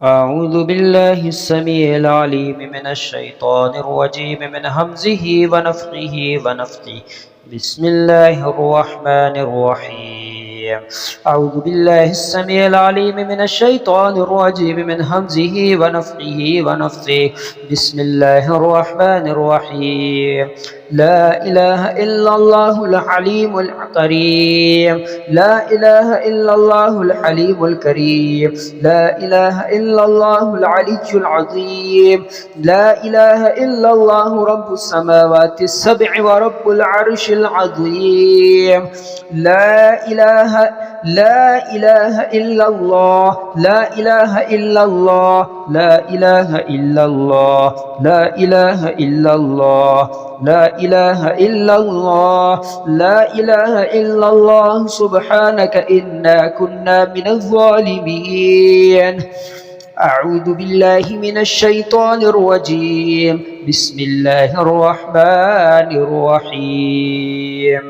أعوذ بالله السميع العليم من الشيطان الرجيم من همزه ونفخه ونفثه. بسم الله الرحمن الرحيم. أعوذ بالله السميع العليم من الشيطان الرجيم من همزه ونفخه ونفثه. بسم الله الرحمن الرحيم. لا إله إلا الله الحليم الكريم. لا إله إلا الله الحليم الكريم. لا إله إلا الله العلي العظيم. لا إله إلا الله رب السماوات السبع ورب العرش العظيم. لا إله إلا الله. لا إله إلا الله. لا إله إلا الله. لا إله إلا الله. لا إله إلا الله. لا إله إلا الله سبحانك إنا كنا من الظالمين. أعوذ بالله من الشيطان الرجيم. بسم الله الرحمن الرحيم.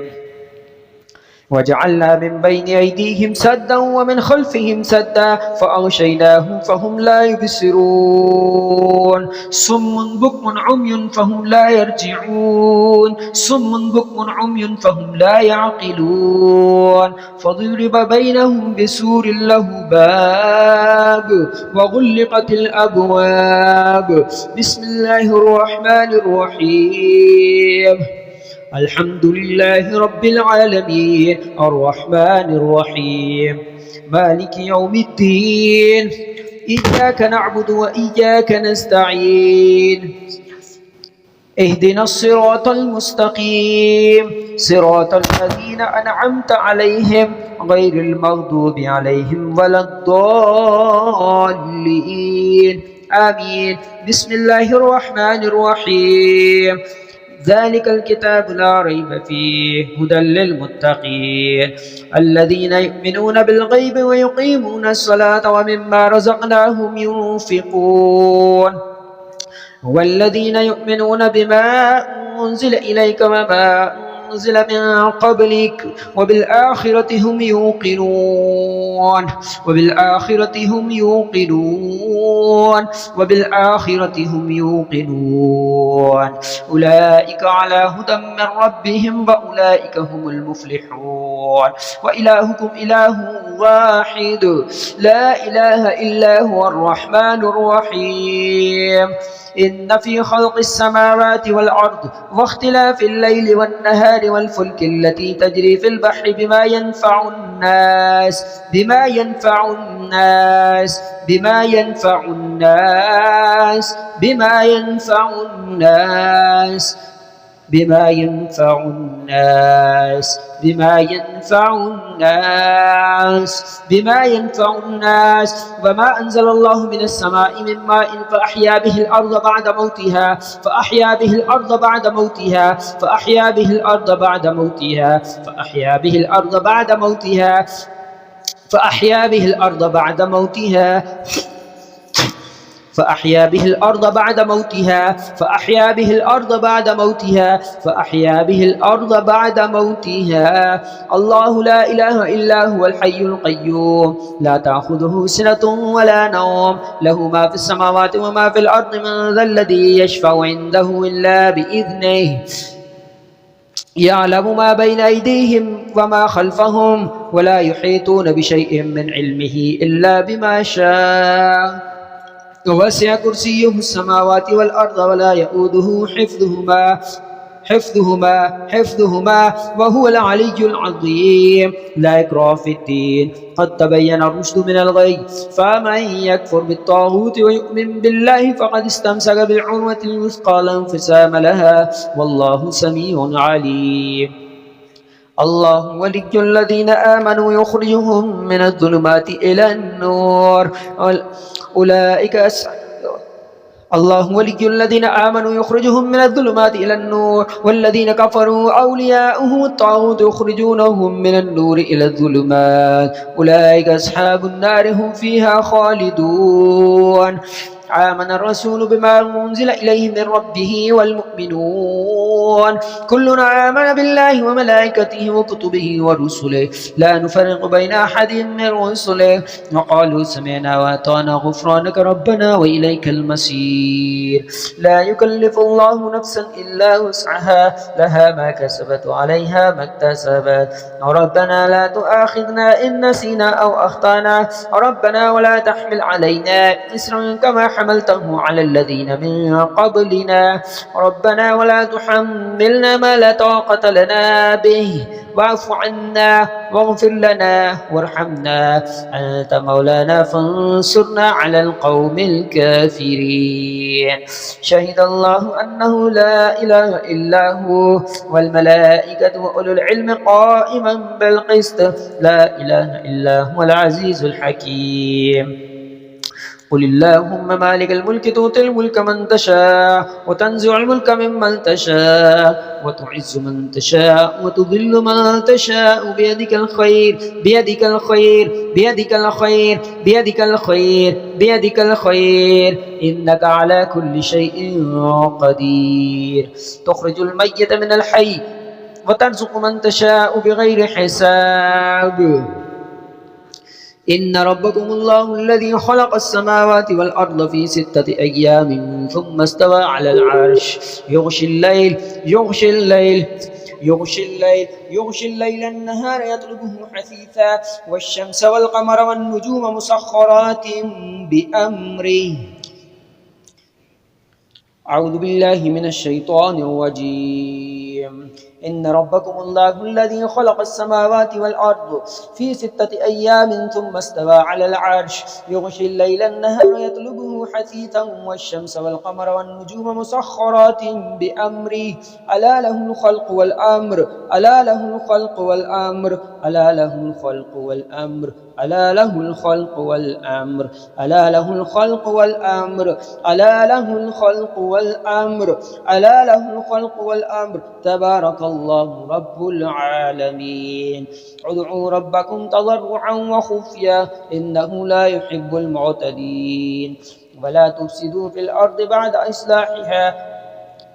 وجعلنا من بين أيديهم سدا ومن خلفهم سدا فأغشيناهم فهم لا يبصرون. صم بكم عمي فهم لا يرجعون. صم بكم عمي فهم لا يعقلون. فضرب بينهم بسور له باب وغلقت الأبواب. بسم الله الرحمن الرحيم. الحمد لله رب العالمين الرحمن الرحيم مالك يوم الدين. إياك نعبد وإياك نستعين. اهدنا الصراط المستقيم صراط الذين أنعمت عليهم غير المغضوب عليهم ولا الضالين آمين. بسم الله الرحمن الرحيم. ذلك الكتاب لا ريب فيه هدى للمتقين الذين يؤمنون بالغيب ويقيمون الصلاة ومما رزقناهم ينفقون والذين يؤمنون بما أنزل إليك وما أنزل من قبلك وبالآخرة هم يوقنون. وبالآخرة هم يوقنون. وبالآخرة هم يوقنون. أولئك على هدى من ربهم وأولئك هم المفلحون. وإلهكم إله واحد لا إله إلا هو الرحمن الرحيم. إن في خلق السماوات والأرض واختلاف الليل والنهار والفلك التي تجري في البحر بما ينفع الناس بما ينفع الناس بما ينفع الناس بما ينفع الناس بما ينفع الناس بما ينفع الناس بما ينفع الناس. وما أنزل الله من السماء من ماء فأحيا به الأرض بعد موتها فأحيا به الأرض بعد موتها فأحيا به الأرض بعد موتها فأحيا به الأرض بعد موتها فأحيا به الأرض بعد موتها فأحيا به الأرض بعد موتها فأحيا به الأرض بعد موتها فأحيا به الأرض بعد موتها. الله لا إله إلا هو الحي القيوم لا تأخذه سنة ولا نوم له ما في السماوات وما في الأرض من ذا الذي يشفع عنده إلا بإذنه يعلم ما بين أيديهم وما خلفهم ولا يحيطون بشيء من علمه إلا بما شاء. وسع كرسيه السماوات والأرض ولا يؤوده حفظهما وهو العلي العظيم. لا إكراه في الدين قد تبين الرشد من الغي فمن يكفر بالطاغوت ويؤمن بالله فقد استمسك بالعروة الوثقى لا انفصام لها والله سميع عليم. الله ولي الذين آمنوا يخرجهم من الظلمات إلى النور الله ولي الذين آمنوا يخرجهم من الظلمات إلى النور والذين كفروا أولياؤهم الطاغوت يخرجونهم من النور إلى الظلمات أولئك أصحاب النار هم فيها خالدون. آمن الرسول بما أنزل إليه من ربه والمؤمنون كلنا آمن بالله وملائكته وكتبه ورسله لا نفرق بين أحد من رسله وقالوا سمعنا وأطعنا غفرانك ربنا وإليك المصير لا يكلف الله نفسا إلا وسعها لها ما كسبت وعليها ما اكتسبت ربنا لا تؤاخذنا إن نسينا أو أخطأنا ربنا ولا تحمل علينا إصرا كما حملته على الذين من قبلنا ربنا ولا تحملنا ما لا طاقة لنا به واعف عنا واغفر لنا وارحمنا أنت مولانا فانصرنا على القوم الكافرين شهد الله أنه لا إله إلا هو والملائكة وأولو العلم قائما بالقسط لا إله إلا هو العزيز الحكيم قل اللهم مالك الملك تؤتي الملك من تشاء وتنزع الملك ممن تشاء وتعز من تشاء وتذل من تشاء بيدك الخير بيدك الخير بيدك الخير بيدك الخير بيدك الخير إنك على كل شيء قدير تخرج الميت من الحي وترزق من تشاء بغير حساب إن ربكم الله الذي خلق السماوات والأرض في 6 أيام ثم استوى على العرش يغشي الليل النهار يطلبه حثيثا والشمس والقمر والنجوم مسخرات بأمره أعوذ بالله من الشيطان الرجيم إن ربكم الله الذي خلق السماوات والأرض في 6 أيام ثم استوى على العرش يغشي الليل النهار يطلبه حثيثا والشمس والقمر والنجوم مسخرات بأمره ألا له الخلق والأمر ألا له الخلق والأمر ألا له الخلق والأمر ألا له الخلق والأمر ألا له الخلق والأمر ألا له الخلق والأمر ألا له الخلق والأمر تبارك الله رب العالمين ادعوا ربكم تضرعا وخفيا إنه لا يحب المعتدين ولا تفسدوا في الأرض بعد إصلاحها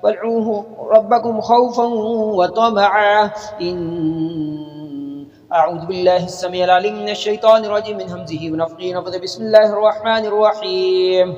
وادعوه ربكم خوفا وطمعا أعوذ بالله السميع العليم من الشيطان الرجيم من همزه ونفخه ونفثه بسم الله الرحمن الرحيم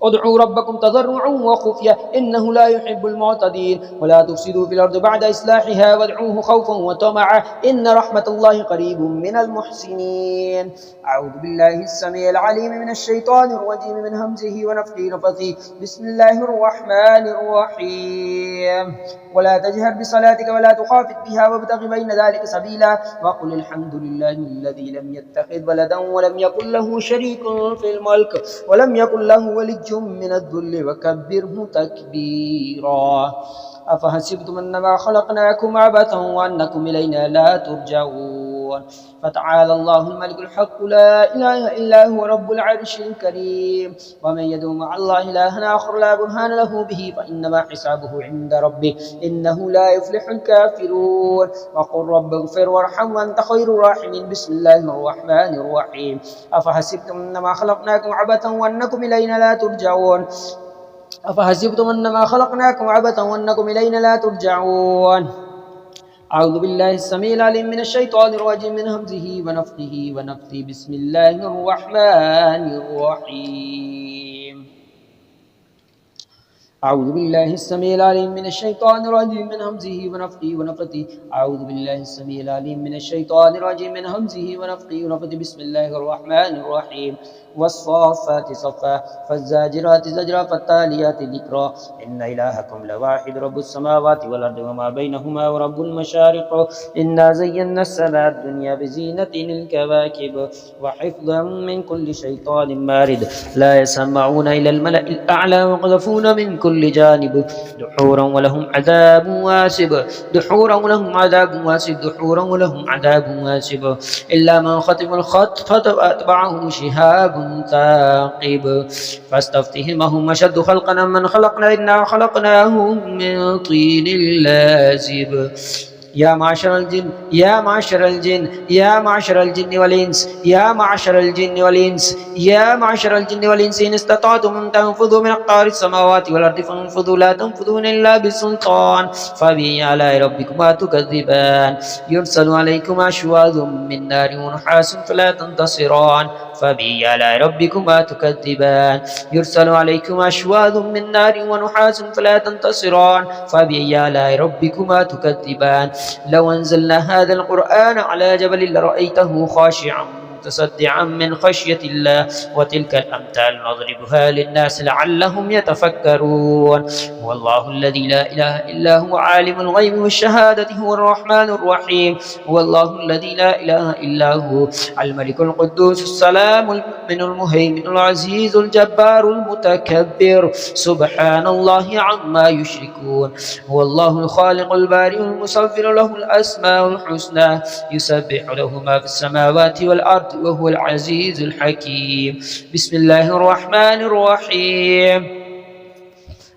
ادعوا ربكم تضرعا وخفيا إنه لا يحب المعتدين ولا تفسدوا في الأرض بعد إصلاحها وادعوه خوفا وطمعا إن رحمة الله قريب من المحسنين أعوذ بالله السميع العليم من الشيطان الرجيم من همزه ونفخه ونفثه بسم الله الرحمن الرحيم ولا تجهر بصلاتك ولا تخافت بها وابتغ بين ذلك سبيلا وقل الحمد لله الذي لم يتخذ ولدا ولم يكن له شريك في الملك ولم يكن له ولي من الذل وكبره تكبيرا أفحسبتم أنما خلقناكم عبثا وأنكم إلينا لا ترجعون فتعالى الله الملك الحق لا إله إلا هو رب العرش الكريم ومن يدعو مع الله إلها آخر لا برهان له به فإنما حسابه عند ربه إنه لا يفلح الكافرون وقل رب اغفر وارحم وأنت خير الراحمين بسم الله الرحمن الرحيم أفحسبتم أنما خلقناكم عبثا وأنكم إلينا لا ترجعون أفحسبتم أنما خلقناكم عبثا وأنكم إلينا لا ترجعون أعوذ بالله السميع العليم من الشيطان الرجيم من همزه ونفخه ونفثه بسم الله الرحمن الرحيم أعوذ بالله السميع العليم من الشيطان الرجيم من همزه ونفخه ونفثه أعوذ بالله السميع العليم من الشيطان الرجيم من همزه ونفخه ونفثه بسم الله الرحمن الرحيم والصافات صفا فالزاجرات زجرا فالتاليات ذكرا إن إلهكم لواحد رب السماوات والأرض وما بينهما ورب المشارق إنا زينا السماء الدنيا بزينة الكواكب وحفظا من كل شيطان مارد لا يسمعون إلى الملأ الأعلى ويقذفون من كل جانب دحورا ولهم عذاب واسب دحورا ولهم عذاب واسب دحورا ولهم عذاب واسب إلا من خطف الخطف فأتبعه شهاب ثاقب فاستفتهم هم أشد خلقا من خلقنا إنا خلقناهم من طين لازب يا معشر الجن يا معشر الجن يا معشر الجن والإنس يا معشر الجن والإنس يا معشر الجن والإنس إن استطعتم أن تنفذوا من أقطار السماوات والأرض فانفذوا لا تنفذون إلا بسلطان فبأي آلاء ربكما تكذبان يرسل عليكما شواظ من نار ونحاس فلا تنتصران فبأي آلاء ربكما تكذبان يرسل عليكما شواظ من نار ونحاس فلا تنتصران فبأي آلاء ربكما تكذبان لو أنزلنا هذا القرآن على جبل لرأيته خاشعا متصدعا من خشية الله وتلك الأمثال نضربها للناس لعلهم يتفكرون هو الله الذي لا إله إلا هو عالم الغيب والشهادة هو الرحمن الرحيم هو الله الذي لا إله إلا هو الملك القدوس السلام المؤمن المهيمن العزيز الجبار المتكبر سبحان الله عما يشركون هو الله الخالق البارئ المصور له الأسماء الحسنى يسبح له ما في السماوات والأرض وهو العزيز الحكيم بسم الله الرحمن الرحيم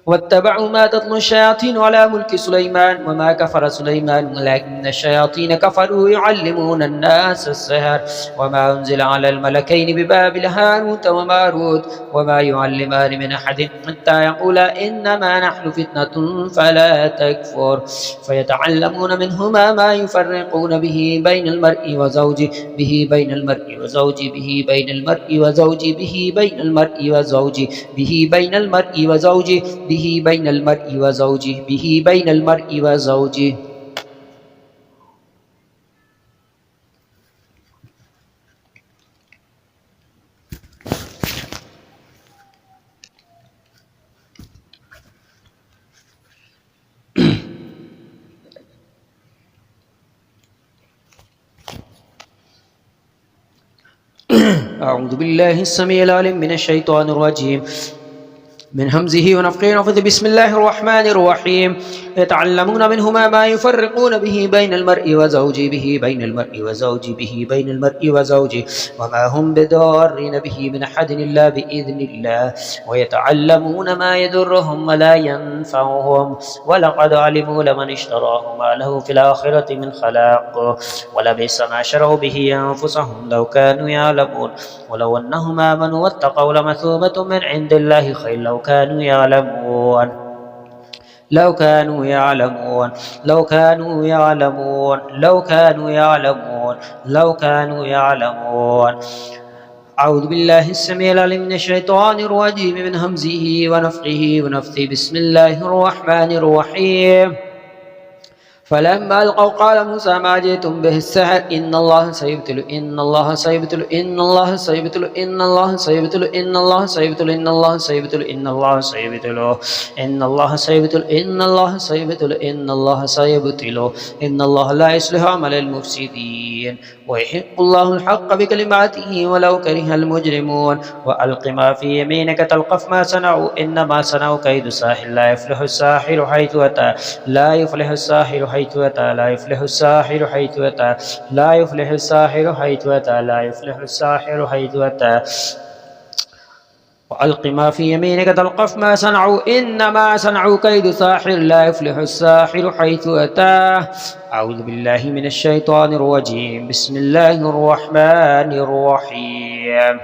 واتبعوا ما تتلو الشياطين على ملك سليمان وما كفر سليمان ولكن الشياطين كفروا يعلمون الناس السحر وما أنزل على الملكين ببابل هاروت وماروت وما يعلمان من أحد حتى يقولا إنما نحن فتنة فلا تكفر فيتعلمون منهما ما يفرقون به بين المرء وزوجه به بين المرء وزوجه به بين المرء وزوجه به بين المرء وزوجه به بين المرء وزوجه به بين المرء وزوجه به بين المرء وزوجه أعوذ بالله السميع العليم من الشيطان الرجيم من همزه ونفخه ونفثه بسم الله الرحمن الرحيم يتعلمون منهما ما يفرقون به بين المرء وزوجه به بين المرء وزوجه به بين المرء وزوجه وما هم بضارين به من أحد إلا بإذن الله ويتعلمون ما يضرهم ولا ينفعهم ولقد علموا لمن اشتراه ما له في الآخرة من خلاق ولبئس ما شروا به أنفسهم لو كانوا يعلمون ولو أنهم آمنوا واتقوا لمثوبة من عند الله خير لو كانوا يعلمون لو كانوا يعلمون لو كانوا يعلمون لو كانوا يعلمون لو كانوا يعلمون أعوذ بالله السميع العليم من الشيطان الرجيم من همزه ونفخه ونفثه بسم الله الرحمن الرحيم فلما ألقوا قال موسى ما جئتم به السحر إن الله سيبطل إن الله سيبطل إن الله سيبطل إن الله سيبطل إن الله سيبطل إن الله سيبطل إن الله سيبطل إن الله سيبطل إن الله سيبطل إن الله سيبطل إن الله لا يصلح عمل المفسدين ويحق الله الحق بكلماته ولو كره المجرمون وألق ما في يمينك تلقف ما صنعوا إنما صنعوا كيد ساحر لا يفلح الساحر حيث أتى لا يفلح الساحر حيث أتى لا يفلح الساحر حيث أتى لا يفلح الساحر حيث أتى لا يفلح الساحر حيث أتى وألق ما في يمينك تلقف ما صنعوا إنما صنعوا كيد ساحر لا يفلح الساحر حيث أتى أعوذ بالله من الشيطان الرجيم بسم الله الرحمن الرحيم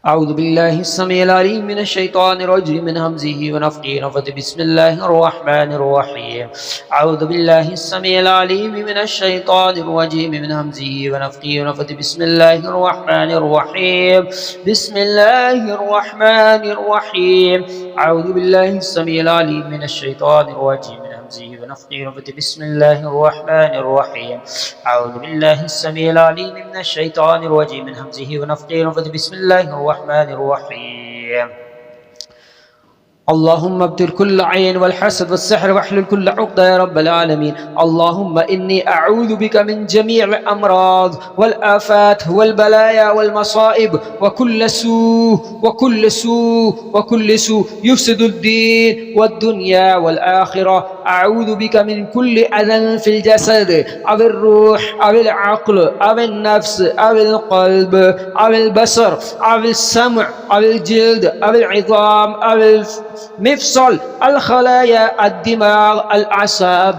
أعوذ بالله السميع العليم من الشيطان الرجيم من همزه ونفخه ونفثه بسم الله الرحمن الرحيم أعوذ بالله السميع العليم من الشيطان الرجيم من همزه ونفخه ونفثه بسم الله الرحمن الرحيم بسم الله الرحمن الرحيم أعوذ بالله السميع العليم من الشيطان الرجيم من همزه ونفخه ونفثه بسم الله الرحمن الرحيم أعوذ بالله السميع العليم من الشيطان الرجيم من همزه ونفخه ونفثه بسم الله الرحمن الرحيم اللهم ابتل كل عين والحسد والسحر واحلل كل عقدة يا رب العالمين اللهم إني أعوذ بك من جميع الأمراض والآفات والبلايا والمصائب وكل سوء وكل سوء وكل سوء يفسد الدين والدنيا والآخرة أعوذ بك من كل أذى في الجسد أو الروح أو العقل أو النفس أو القلب أو البصر أو السمع أو الجلد أو العظام أو المفصل الخلايا الدماغ الأعصاب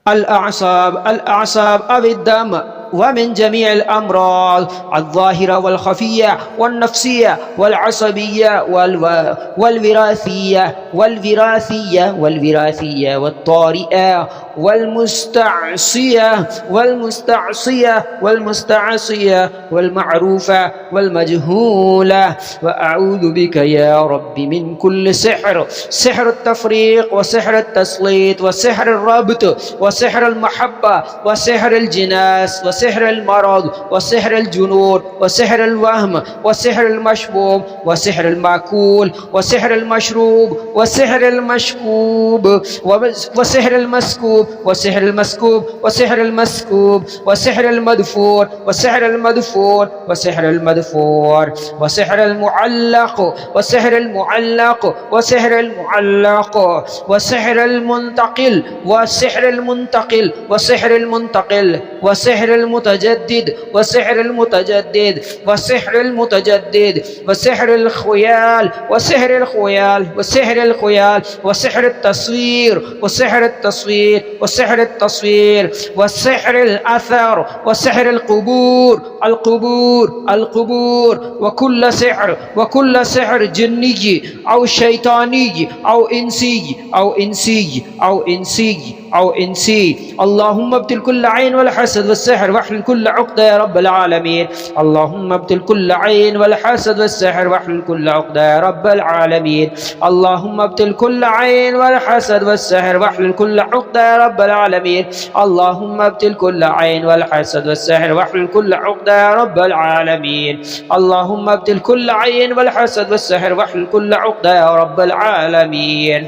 الأعصاب أو الدم، ومن جميع الأمراض الظاهرة والخفية والنفسية والعصبية والوراثية والطارئة والمستعصية والمعروفة والمجهولة. وأعوذ بك يا رب من كل سحر التفريق وسحر التسليط وسحر الربط وسحر المحبة وسحر الجناس وسحر المرض وسحر الجنون وسحر الوهم وسحر المشبوب وسحر المأكول وسحر المشروب وسحر المشكوب وسحر المسكوب وسحر المسكوب وسحر المسكوب وسحر المدفور وسحر المدفور وسحر المدفور وسحر المعلق وسحر المعلق وسحر المعلق وسحر المنتقل وسحر المنتقل وسحر المنتقل وسحر المتجدد وسحر المتجدد وسحر المتجدد وسحر الخيال وسحر الخيال وسحر الخيال وسحر التصوير وسحر التصوير وسحر التصوير وسحر الأثر وسحر القبور القبور وكل سحر جني أو شيطاني أو إنسي. اللهم ابتل كل عين والحسد والسحر واحلل كل عقدة يا رب العالمين. اللهم ابتل كل عين والحسد والسحر واحلل كل عقدة يا رب العالمين. اللهم ابتل كل عين والحسد والسحر واحلل كل عقدة يا رب العالمين. اللهم ابتل كل عين والحسد والسحر واحلل كل عقدة يا رب العالمين. اللهم ابتل كل عين والحسد والسحر واحلل كل عقدة يا رب العالمين.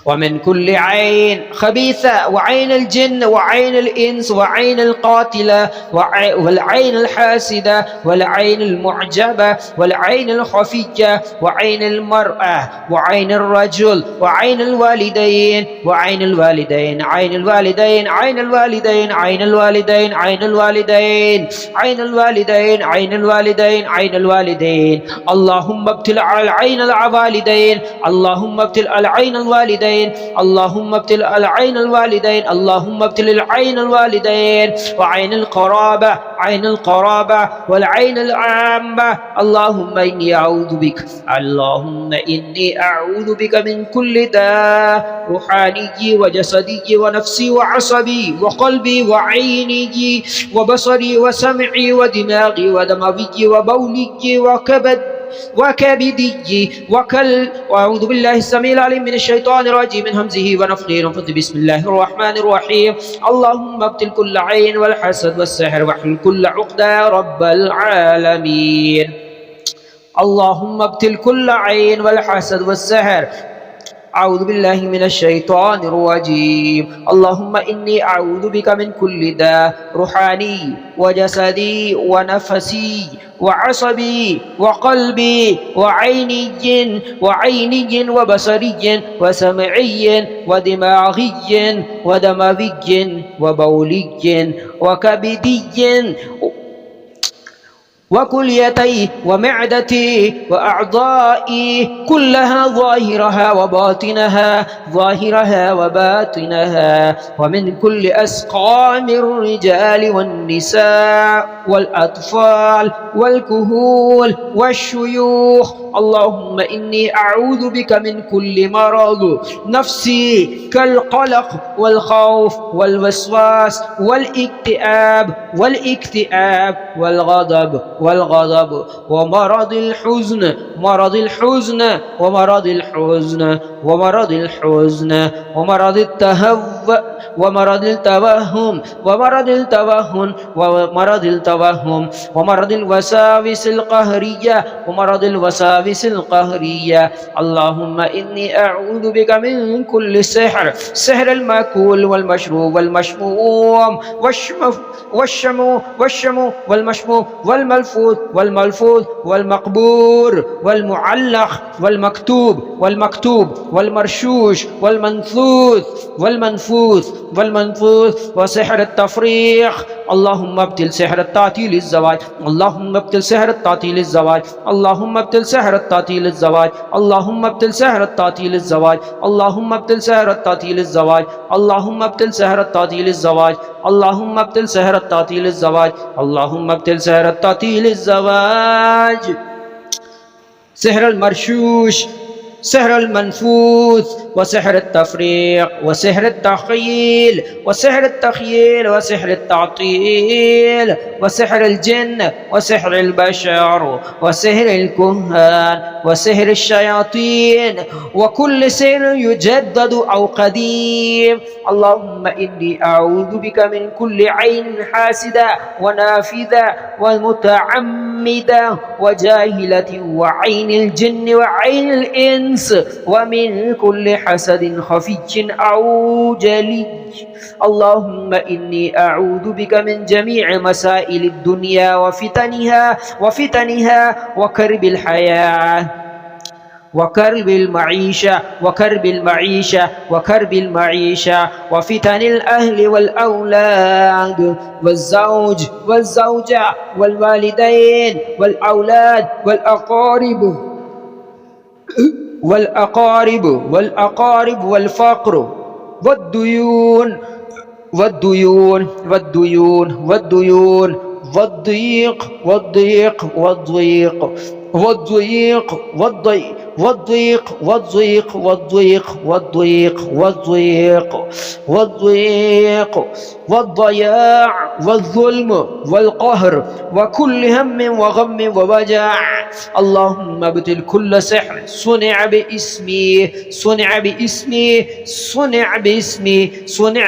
ومن كل عين خبيثة وعين الجن وعين الإنس وعين القاتلة والعين الحاسدة والعين المعجبة والعين الخفية وعين المرأة وعين الرجل وعين الوالدين وعين الوالدين عين الوالدين عين الوالدين عين الوالدين عين الوالدين عين الوالدين عين الوالدين عين الوالدين. اللهم ابتل العين الوالدين. اللهم ابتل العين الوالدين. اللهم ابتل العين الوالدين. اللهم ابتل العين الوالدين وعين القرابة عين القرابة والعين العامة. اللهم إني أعوذ بك من كل داء روحاني وجسدي ونفسي وعصبي وقلبي وعيني وبصري وسمعي ودماغي ودموي وبولي وكبدي وأعوذ بالله السميع العليم من الشيطان الرجيم من همزه ونفخه ونفثه. بسم الله الرحمن الرحيم. اللهم ابتل كل عين والحسد والسحر واحلل كل عقدة يا رب العالمين. اللهم ابتل كل عين والحسد والسحر. أعوذ بالله من الشيطان الرجيم. اللهم إني أعوذ بك من كل داء روحاني وجسدي ونفسي وعصبي وقلبي وعيني وبصري وسمعي ودماغي ودموي وبولي وكبدي وكليتي ومعدتي وأعضائي كلها ظاهرها وباطنها ومن كل أسقام الرجال والنساء والأطفال والكهول والشيوخ. اللهم إني أعوذ بك من كل مرض نفسي كالقلق والخوف والوسواس والاكتئاب والغضب ومرض الحزن ومرض التوهم ومرض الوساوس القهرية. اللهم إني أعوذ بك من كل سحر المأكول والمشروب والمشموم والمشموم والملفوظ والمقبور والمعلق والمكتوب والمرشوش والمنفوذ وسحر التفريق. اللهم ابتل سحر التعطيل الزواج. اللهم ابتل سحر التعطيل الزواج. اللهم ابتل سحر التعطيل الزواج، اللهم ابتل سحر التعطيل الزواج، اللهم ابتل سحر التعطيل الزواج، اللهم ابتل سحر التعطيل الزواج، اللهم ابتل سحر التعطيل الزواج، اللهم ابتل سحر التعطيل الزواج. سحر المرشوش، سحر المنفوث، وسحر التفريق، وسحر التخييل، وسحر التخييل، وسحر التعطيل، وسحر الجن، وسحر البشر، وسحر الكهان، وسحر الشياطين، وكل سحر يجدد أو قديم. اللهم إني أعوذ بك من كل عين حاسدة ونافذة ومتعمدة وجاهلة وعين الجن وعين الإنس ومن كل حسد خفي أو جلي. اللهم إني أعوذ بك من جميع مسائل الدنيا وفتنها وكرب الحياة وكرب المعيشة وفتن الأهل والأولاد والزوج والزوجة والوالدين والأولاد والأقارب والفقر والديون والضيق والضياع والظلم والقهر وكل هم وغم ووجع. اللهم ابتل كل سحر صنع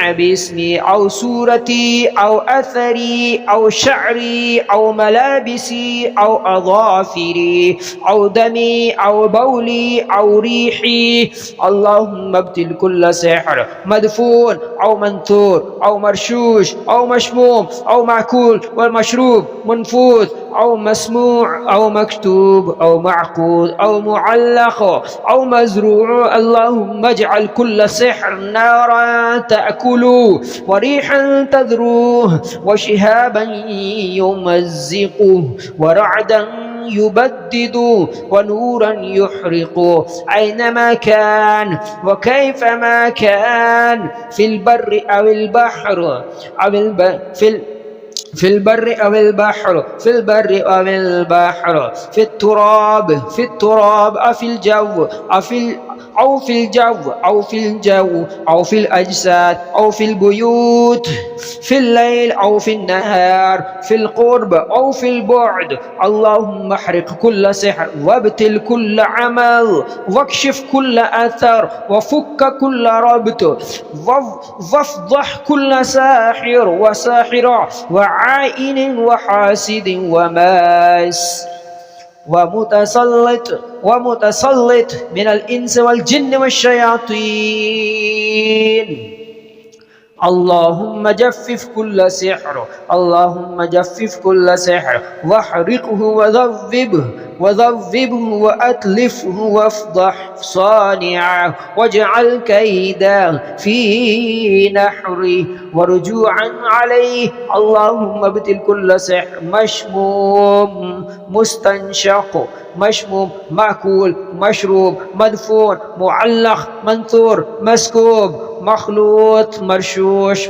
باسمي أو صورتي أو أثري أو شعري أو ملابسي أو أظافري أو دمي أو بولي أو ريحي. اللهم ابتل كل سحر مدفون أو منثور أو مرشوش أو مشموم أو معقول والمشروب منفوذ أو مسموع أو مكتوب أو معقود أو معلق أو مزروع. اللهم اجعل كل سحر نارا تأكله وريحا تذروه وشهابا يمزقه ورعدا يبدد ونورا يحرق أينما كان وكيفما كان في البر أو البحر في البر أو البحر في التراب أو في الجو أو في الأجساد أو في البيوت في الليل أو في النهار في القرب أو في البعد. اللهم احرق كل سحر وابتل كل عمل واكشف كل أثر وفك كل ربط وافضح كل ساحر وساحرة وعائن وحاسد وماس ومتسلط من الإنس والجن والشياطين. اللهم جفف كل سحر واحرقه وذبه وأتلفه وافضح صانعه واجعل كيده في نحره ورجوعا عليه. اللهم ابتل كل سحر مشموم مستنشق مشموم مأكول مشروب مدفون معلق منثور مسكوب مخلوط مرشوش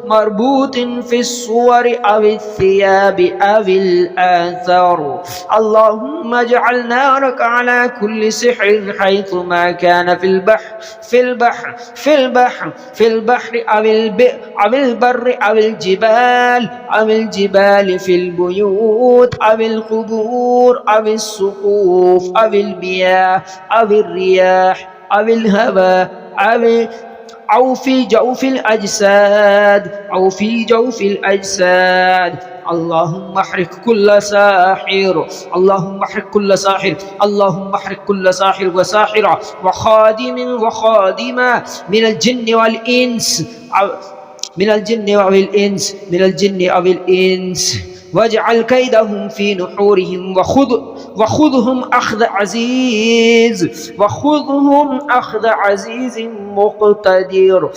مربوط في الصور أو الثياب أو الآثار. اللهم اجعل نارك على كل سحر حيثما كان في البحر أو البر أو الجبال في البيوت أو القبور أو السقوف أو المياه أو الرياح أو الهواء أو في جوف الأجساد. اللهم احرق كل ساحر اللهم احرق كل ساحر وساحرة وخادم وخادمة من الجن أو الإنس واجعل كيدهم في نحورهم وخذهم أخذ عزيز مقتدر.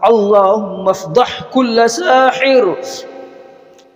اللهم افضح كل ساحر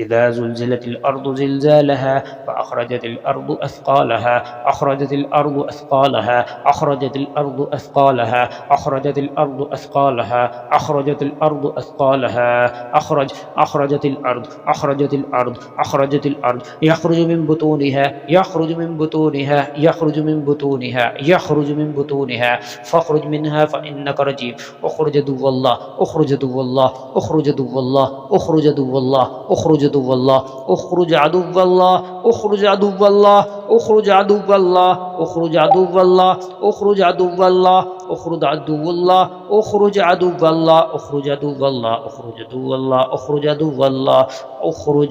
إذا زلزلت الأرض زلزالها فأخرجت الأرض أثقالها أخرجت الأرض أثقالها أخرجت الأرض أثقالها أخرجت الأرض أثقالها أخرجت الأرض أثقالها أخرجت الأرض أخرجت الأرض أخرجت الأرض يخرج من بطونها يخرج من بطونها يخرج من بطونها يخرج من بطونها فاخرج منها فإنك رجيم اخرج عدو الله اخرج عدو الله اخرج عدو الله اخرج عدو الله اخرج عدو الله اخرج عدو الله اخرج عدو الله اخرج عدو الله اخرج عدو الله اخرج عدو الله اخرج عدو الله اخرج عدو الله اخرج عدو الله اخرج عدو الله اخرج عدو الله اخرج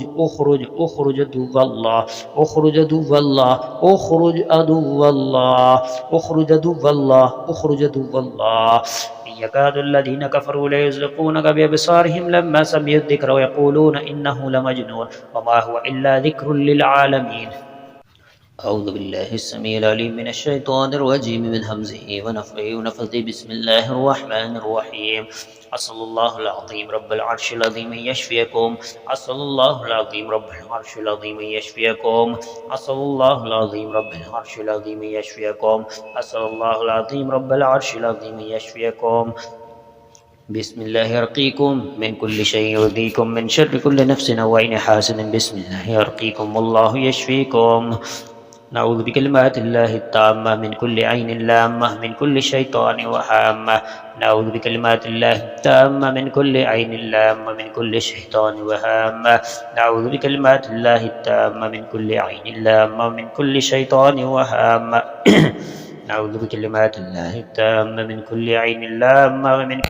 اخرج عدو الله اخرج عدو الله اخرج عدو الله اخرج عدو الله اخرج عدو الله يكاد الذين كفروا ليزلقونك بأبصارهم لما سمعوا الذكر ويقولون إنه لمجنون وما هو إلا ذكر للعالمين. أعوذ بالله السميع العليم من الشيطان الرجيم من همزه ونفخه ونفثه بسم الله الرحمن الرحيم. أسأل الله العظيم رب العرش العظيم أن يشفيكم أسأل الله العظيم رب العرش العظيم أن يشفيكم أسأل الله العظيم رب العرش العظيم أن يشفيكم أسأل الله العظيم رب العرش العظيم أن يشفيكم. بسم الله يرقيكم من كل شيء يؤذيكم من شر كل نفس أو عين حاسد بسم الله يرقيكم والله يشفيكم. نعوذ بكلمات الله التامة من كل عين لامة من كل شيطان وهامة. نعوذ بكلمات الله التامة من كل عين لامة من كل شيطان وهامة. نعوذ بكلمات الله التامة من كل عين لامة من كل شيطان وهامة. نعوذ بكلمات الله التامة من كل عين لامة من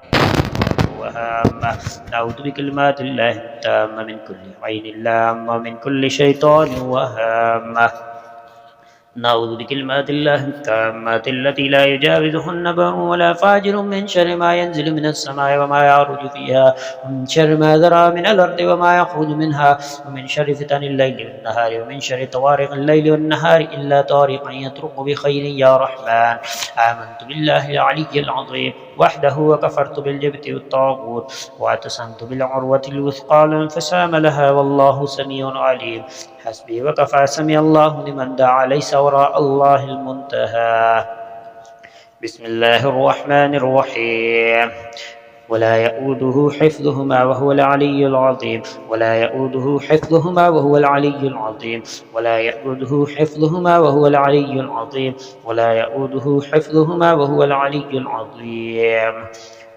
وهامة. نعوذ بكلمات الله التامة من كل عين لامة من كل شيطان وهامة. نعوذ بكلمات الله التامات التي لا يجاوزهن بر ولا فاجر من شر ما ينزل من السماء وما يعرج فيها ومن شر ما ذرى من الأرض وما يخرج منها ومن شر فتن الليل والنهار ومن شر طوارق الليل والنهار إلا طارقا يطرق بخير يا رحمن. آمنت بالله العلي العظيم وحده وكفرت بالجبت والطاغوت واعتصمت بالعروة الوثقى لا انفصام لها والله سميع عليم. حسبي وكفى سمع الله لمن دعا ليس وراء الله المنتهى. بسم الله الرحمن الرحيم. ولا يؤوده حفظهما وهو العلي العظيم ولا يؤوده حفظهما وهو العلي العظيم ولا يؤوده حفظهما وهو العلي العظيم ولا يؤوده حفظهما وهو العلي العظيم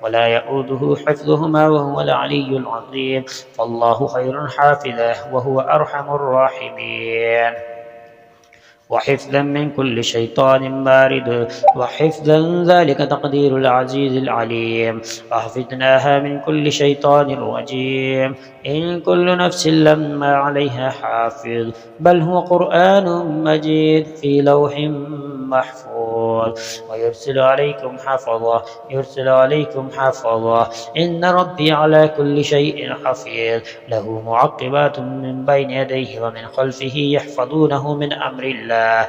ولا يؤوده حفظهما وهو العلي العظيم. فالله خير حافظا وهو أرحم الراحمين. وحفظا من كل شيطان مارد وحفظا ذلك تقدير العزيز العليم. وحفظناها من كل شيطان رجيم. إن كل نفس لما عليها حافظ بل هو قرآن مجيد في لوح محفوظ. ويرسل عليكم حفظة يرسل عليكم حفظة إن ربي على كل شيء حفيظ. له معقبات من بين يديه ومن خلفه يحفظونه من أمر الله.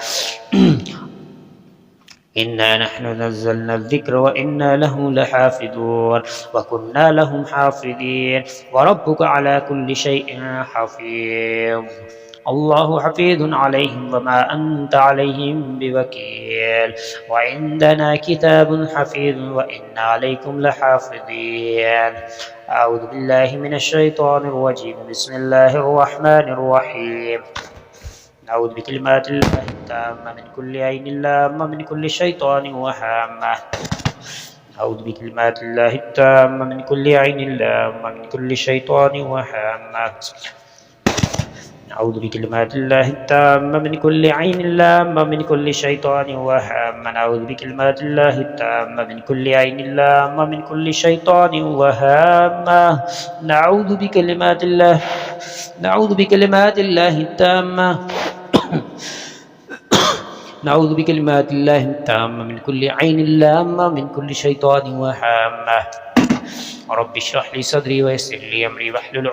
إنا نحن نزلنا الذكر وإنا له لحافظون وكنا لهم حافظين وربك على كل شيء حفيظ. الله حفيظ عليهم وما أنت عليهم بوكيل. وعندنا كتاب حفيظ وإنا عليكم لحافظين. أعوذ بالله من الشيطان الرجيم. بسم الله الرحمن الرحيم. نعوذ بكلمات الله التامة من كل عين لامة من كل شيطان وهامة. أعوذ بكلمات الله التامة من كل عين لامة من كل شيطان وهامة. أعوذ بكلمات الله التامة من كل عين لامة من كل شيطان وهامة. نعوذ بكلمات الله التامة من كل عين لامة من كل شيطان وهامة. نعوذ بكلمات الله التامة نعوذ بكلمات الله التامة من كل عين لامة من كل شيطان وهامة. رب اشرح لي صدري ويسر لي أمري واحلل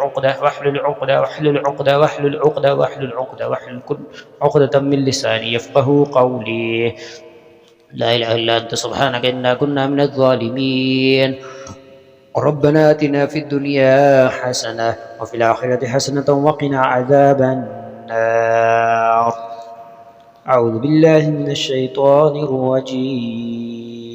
عقدة من لساني يفقه قولي. لا إله إلا أنت سبحانك إنا كنا من الظالمين. ربنا آتنا في الدنيا حسنة وفي الآخرة حسنة وقنا عذاب النار. أعوذ بالله من الشيطان الرجيم.